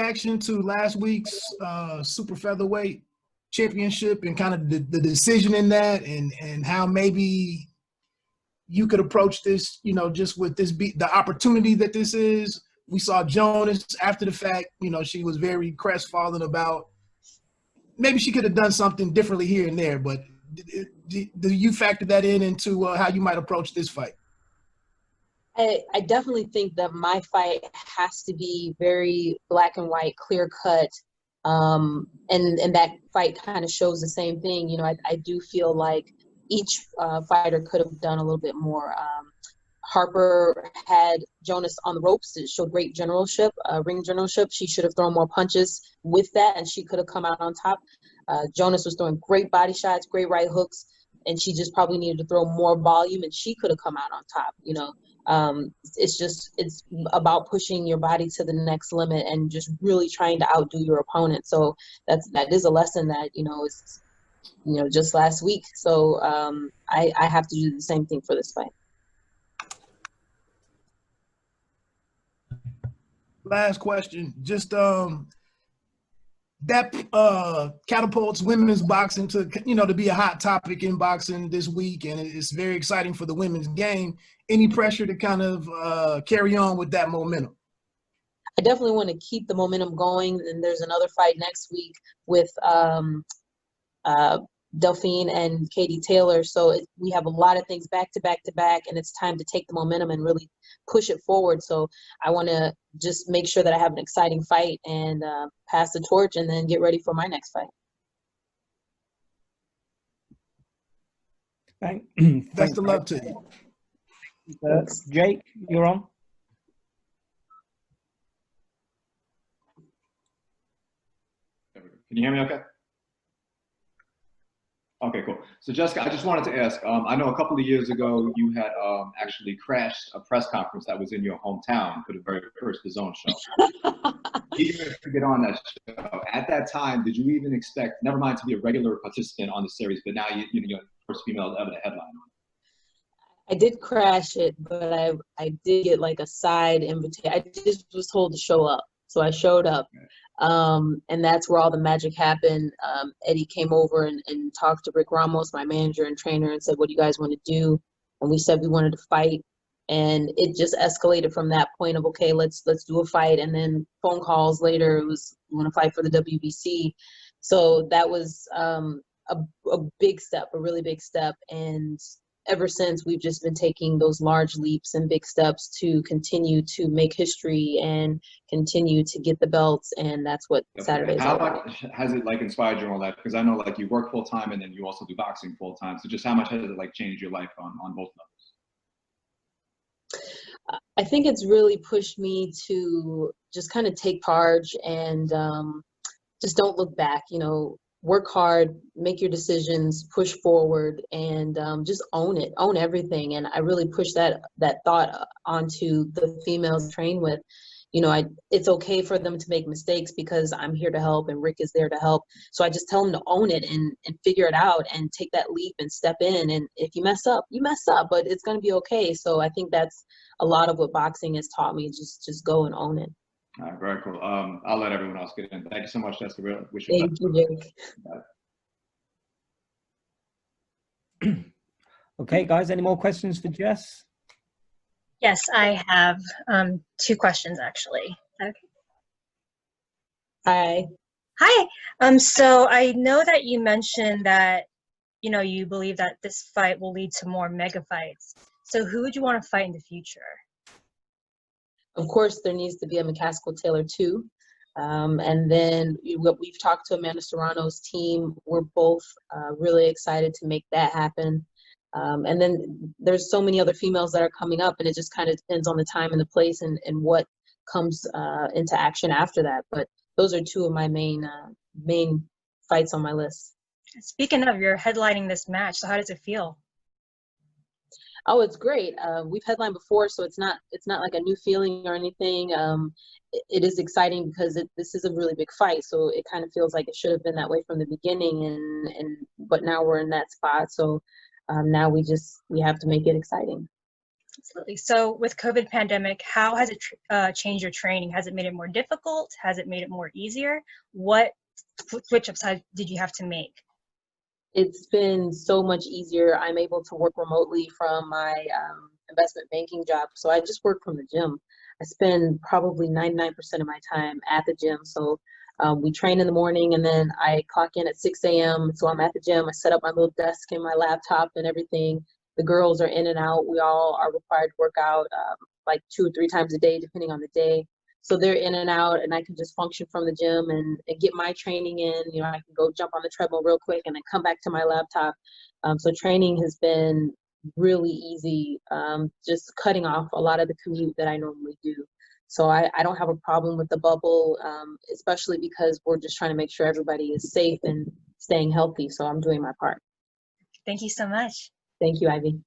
reaction to last week's super featherweight championship and kind of the decision in that, and how maybe you could approach this, you know, just with this the opportunity that this is? We saw Jonas after the fact, you know, she was very crestfallen about maybe she could have done something differently here and there, but do you factor that into how you might approach this fight? I definitely think that my fight has to be very black and white, clear cut. And that fight kind of shows the same thing. You know, I do feel like each fighter could have done a little bit more. Harper had Jonas on the ropes. It showed great generalship, ring generalship. She should have thrown more punches with that, and she could have come out on top. Jonas was throwing great body shots, great right hooks, and she just probably needed to throw more volume, and she could have come out on top. You know, it's about pushing your body to the next limit and just really trying to outdo your opponent. So that is a lesson that, you know, is, you know, just last week. So I have to do the same thing for this fight. Last question, just that catapults women's boxing to, you know, to be a hot topic in boxing this week, and it's very exciting for the women's game. Any pressure to kind of carry on with that momentum? I definitely want to keep the momentum going, and there's another fight next week with Delphine and Katie Taylor. So we have a lot of things back to back to back, and it's time to take the momentum and really push it forward. So I want to just make sure that I have an exciting fight and pass the torch, and then get ready for my next fight. Best of luck to you. Jake, you're on. Can you hear me okay? Okay, cool. So Jessica, I just wanted to ask, I know a couple of years ago you had actually crashed a press conference that was in your hometown for the very first DAZN show. Even to get on that show, at that time, did you even expect, never mind to be a regular participant on the series, but now you're the first female ever to headline on it? I did crash it, but I did get like a side invitation. I just was told to show up. So I showed up. And that's where all the magic happened. Eddie came over and talked to Rick Ramos, my manager and trainer, and said, what do you guys want to do? And we said we wanted to fight. And it just escalated from that point of, okay, let's do a fight. And then phone calls later, it was, we want to fight for the WBC. So that was a big step, a really big step. And ever since, we've just been taking those large leaps and big steps to continue to make history and continue to get the belts, and that's what Saturday is all about. How much has it like inspired you in all that? Because I know like you work full time and then you also do boxing full time. So just how much has it like changed your life on both levels? I think it's really pushed me to just kind of take charge and just don't look back. You know, work hard, make your decisions, push forward, and just own it, own everything. And I really push that thought onto the females I train with. You know, it's okay for them to make mistakes because I'm here to help and Rick is there to help. So I just tell them to own it and figure it out and take that leap and step in. And if you mess up, you mess up, but it's going to be okay. So I think that's a lot of what boxing has taught me. Just go and own it. All right, very cool. I'll let everyone else get in. Thank you so much, Jessica. Really wish you Thank you, Jake. Okay, guys, any more questions for Jess? Yes, I have 2 questions actually. Okay. Hi. Hi. So I know that you mentioned that, you know, you believe that this fight will lead to more mega fights. So who would you want to fight in the future? Of course, there needs to be a Mccaskill Taylor too. And then we've talked to Amanda Serrano's team. We're both really excited to make that happen. And then there's so many other females that are coming up, and it just kind of depends on the time and the place and what comes into action after that. But those are 2 of my main fights on my list. Speaking of, you're headlining this match, so how does it feel? Oh, it's great. We've headlined before, so it's not like a new feeling or anything. It is exciting because this is a really big fight, so it kind of feels like it should have been that way from the beginning, but now we're in that spot. So now we have to make it exciting. Absolutely. So with COVID pandemic, how has it changed your training? Has it made it more difficult? Has it made it more easier? What switch up side did you have to make? It's been so much easier. I'm able to work remotely from my investment banking job. So I just work from the gym. I spend probably 99% of my time at the gym. So we train in the morning and then I clock in at 6 a.m. So I'm at the gym. I set up my little desk and my laptop and everything. The girls are in and out. We all are required to work out like 2 or 3 times a day, depending on the day. So they're in and out, and I can just function from the gym and get my training in. You know, I can go jump on the treadmill real quick and then come back to my laptop. So training has been really easy, just cutting off a lot of the commute that I normally do. So I don't have a problem with the bubble, especially because we're just trying to make sure everybody is safe and staying healthy. So I'm doing my part. Thank you so much. Thank you, Ivy.